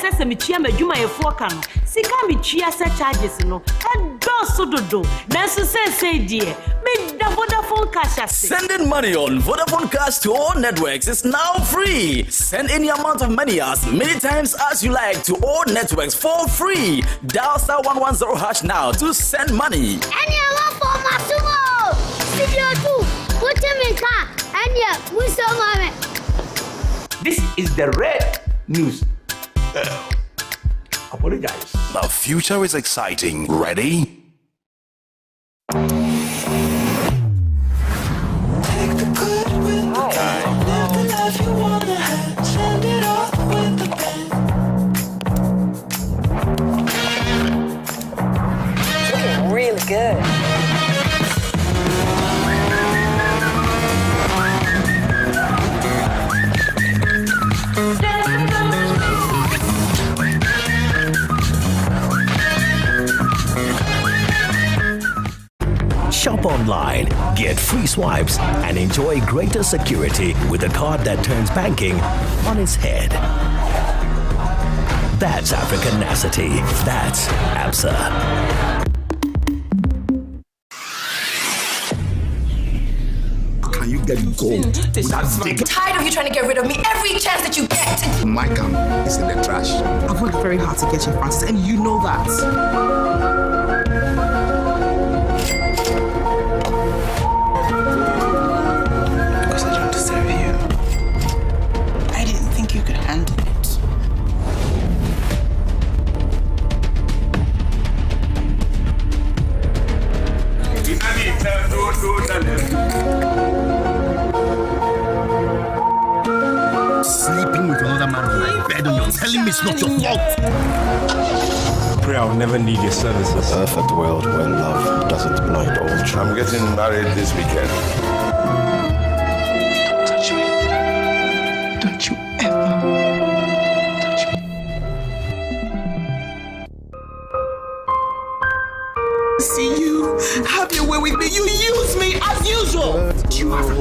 sese me chia madwuma yefo ka no sika me chia se charges no do do nanso say die me da Vodafone cash ase. Sending money on Vodafone Cash to all networks is now free. Send any amount of money as many times as you like to all networks for free. Dial *110 hash now to send money. Any one for Masumo. Studio 2. Put him in car. And yeah, we saw mommy. This is the red news. Apologize. The future is exciting. Ready? Really good. Shop online, get free swipes, and enjoy greater security with a card that turns banking on its head. That's Africanacity. That's ABSA. Can you get gold? I'm tired of you trying to get rid of me every chance that you get. My camp is in the trash. I've worked very hard to get you, Francis, and you know that. Sleeping with another man on my bed and you're telling me it's not your fault. Pray I'll never need your services. A perfect world where love doesn't blind all children. I'm getting married this weekend. Don't touch me. Don't you ever touch me. See you. Have your way with me. You use me as usual. You have a...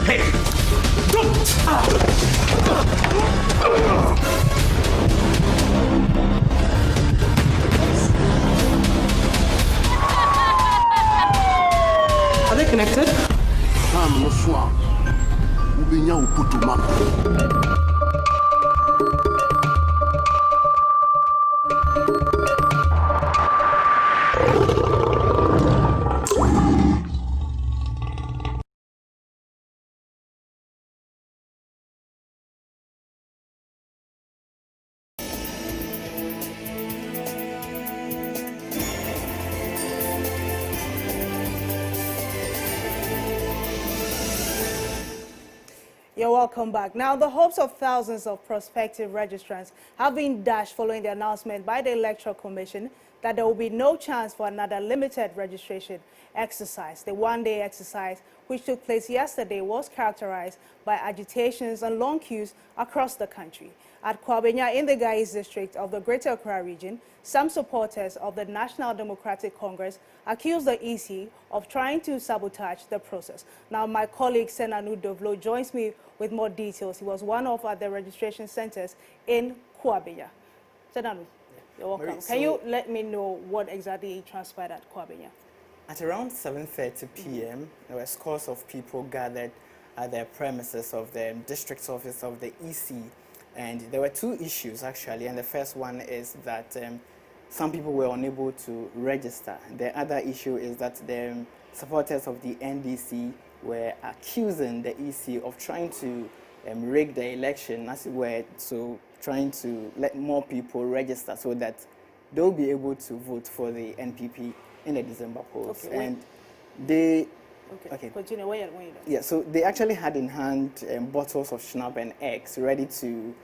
Hey! Don't! Are they connected? You're welcome back. Now, the hopes of thousands of prospective registrants have been dashed following the announcement by the Electoral Commission that there will be no chance for another limited registration exercise. The one-day exercise, which took place yesterday, was characterized by agitations and long queues across the country. At Kwabenya in the Gais district of the Greater Accra region, some supporters of the National Democratic Congress accused the EC of trying to sabotage the process. Now, my colleague Senanu Dovlo joins me with more details. He was one of the registration centers in Kwabenya. Senanu, you're welcome. Marie, Can you let me know what exactly transpired at Kwabenya? At around 7:30 p.m., there were scores of people gathered at the premises of the district office of the EC. And there were two issues, actually. And the first one is that some people were unable to register. The other issue is that the supporters of the NDC were accusing the EC of trying to rig the election, as it were, so trying to let more people register so that they'll be able to vote for the NPP in the December polls. Okay, and they... Okay. Continue. Where yeah, so they actually had in hand bottles of schnapp and eggs ready to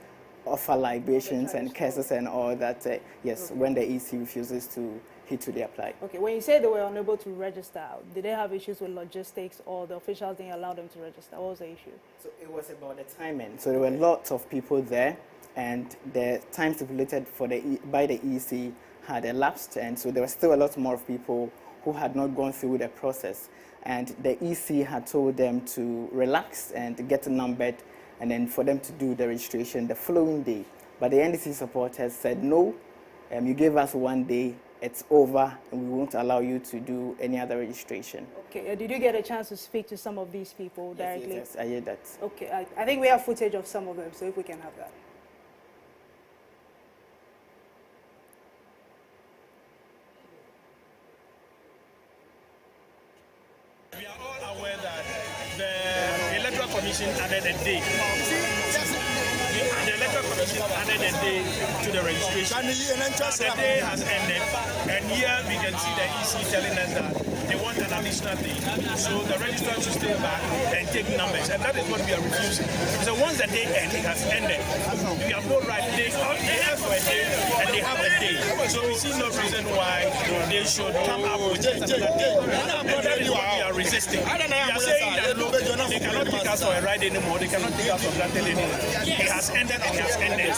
offer libations and curses and all that, yes, okay, when the EC refuses to hit to the apply. Okay, when you say they were unable to register, did they have issues with logistics or the officials didn't allow them to register? What was the issue? So it was about the timing. So there were lots of people there and the time stipulated for by the EC had elapsed, and so there were still a lot more of people who had not gone through the process. And the EC had told them to relax and get numbered, and then for them to do the registration the following day. But the NDC supporters said, no, you gave us 1 day, it's over, and we won't allow you to do any other registration. Okay, did you get a chance to speak to some of these people directly? Yes, I heard that. Okay, I think we have footage of some of them, so if we can have that. We are all aware that the Electoral Commission added a day. The Electoral Commission added a day to the registration. The day has ended, and here we can see the EC telling us that they want an additional day. So the registrants should stay back and take numbers, and that is what we are refusing. So once the day ends, it has ended. We have no right. They ask for a day, and they have a day. So we see no reason why they should come up with just another day. And that is what we are resisting. We are saying that look, they cannot take us for a ride anymore. They cannot take us for granted anymore. It has ended. It has ended.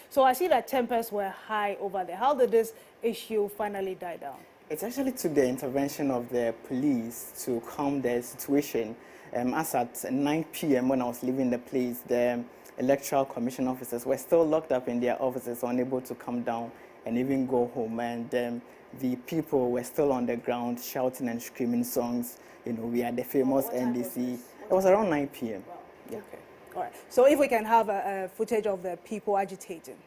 So I see that tempers were high over there. How did this issue finally die down? It actually took the intervention of the police to calm the situation. As at 9 p.m. when I was leaving the place, the Electoral Commission officers were still locked up in their offices, unable to come down and even go home. And the people were still on the ground shouting and screaming songs. You know, we are the famous NDC. It was around 9 p.m. Wow. Yeah. Okay. All right. So if we can have a footage of the people agitating.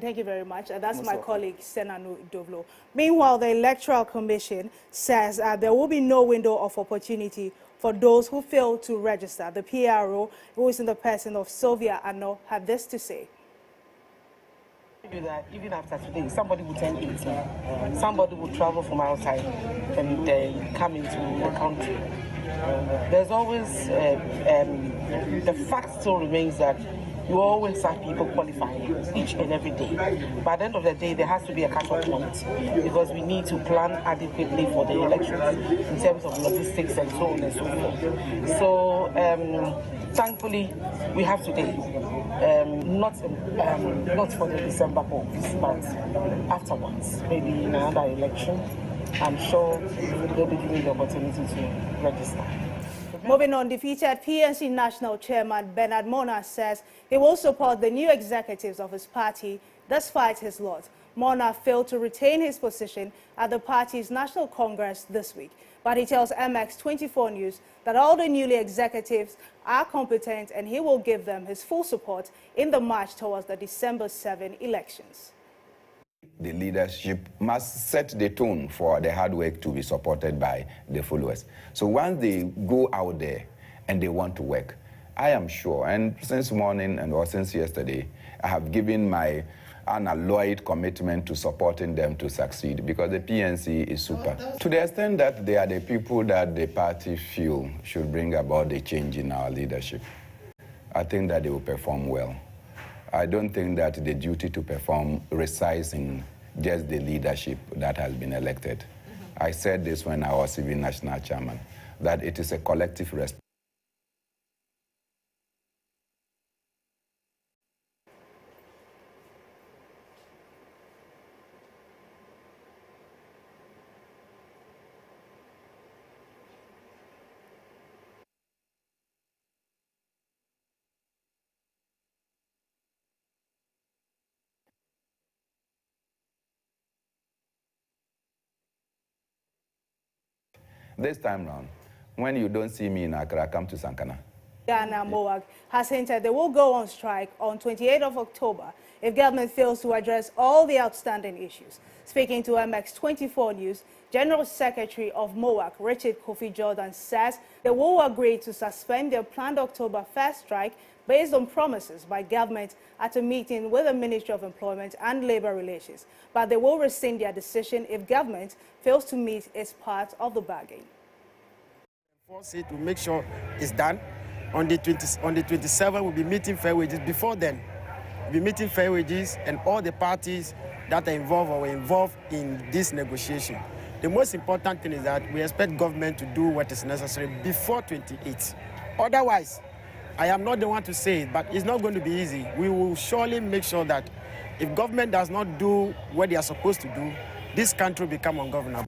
Thank you very much. That's my colleague, Senanu Dovlo. Meanwhile, the Electoral Commission says there will be no window of opportunity for those who fail to register. The PRO, who is in the person of Sylvia Ano, had this to say. That even after today, somebody will turn 18. Somebody will travel from outside and come into the country. There's always, the fact still remains that you always have people qualifying each and every day. By the end of the day, there has to be a cut-off point because we need to plan adequately for the elections in terms of logistics and so on and so forth. So, thankfully, we have today, not for the December polls, but afterwards, maybe in another election, I'm sure they'll be given the opportunity to register. Moving on, defeated PNC National Chairman Bernard Mona says he will support the new executives of his party despite his loss. Mona failed to retain his position at the party's National Congress this week, but he tells MX24 News that all the newly executives are competent and he will give them his full support in the march towards the December 7 elections. The leadership must set the tone for the hard work to be supported by the followers. So once they go out there and they want to work, I am sure, and since morning or since yesterday, I have given my unalloyed commitment to supporting them to succeed because the PNC is super. To the extent that they are the people that the party feel should bring about the change in our leadership, I think that they will perform well. I don't think that the duty to perform resides in just the leadership that has been elected. I said this when I was even national chairman, that it is a collective responsibility. This time round, when you don't see me in Accra, come to Sankana. Ghana MOAG has hinted they will go on strike on 28th of October if government fails to address all the outstanding issues. Speaking to MX24 News, General Secretary of MOAG, Richard Kofi Jordan, says they will agree to suspend their planned October 1st strike based on promises by government at a meeting with the Ministry of Employment and Labour Relations. But they will rescind their decision if government fails to meet its part of the bargain. Force it to make sure it's done. On the 27th, we'll be meeting fair wages. Before then, we'll be meeting fair wages and all the parties that are involved or were involved in this negotiation. The most important thing is that we expect government to do what is necessary before 28. Otherwise, I am not the one to say it, but it's not going to be easy. We will surely make sure that if government does not do what they are supposed to do, this country will become ungovernable.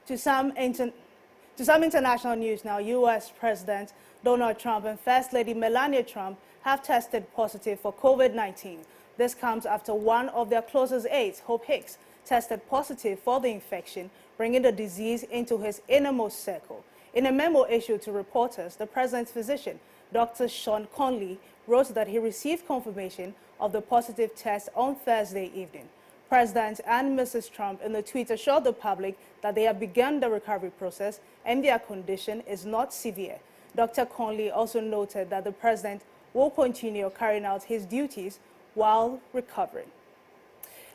To some international news now, U.S. President Donald Trump and First Lady Melania Trump have tested positive for COVID-19. This comes after one of their closest aides, Hope Hicks, tested positive for the infection, bringing the disease into his innermost circle. In a memo issued to reporters, the president's physician, Dr. Sean Conley, wrote that he received confirmation of the positive test on Thursday evening. President and Mrs. Trump in the tweet assured the public that they have begun the recovery process and their condition is not severe. Dr. Conley also noted that the president will continue carrying out his duties while recovering.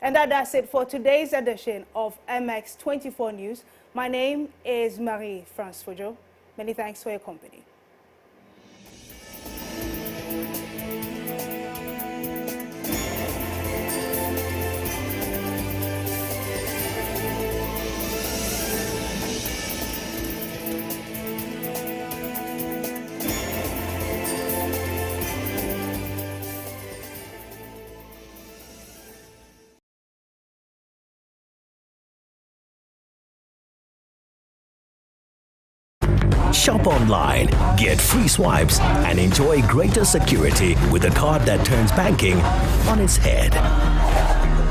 And that's it for today's edition of MX24 News. My name is Marie-France Fojo. Many thanks for your company. Shop online, get free swipes, and enjoy greater security with a card that turns banking on its head.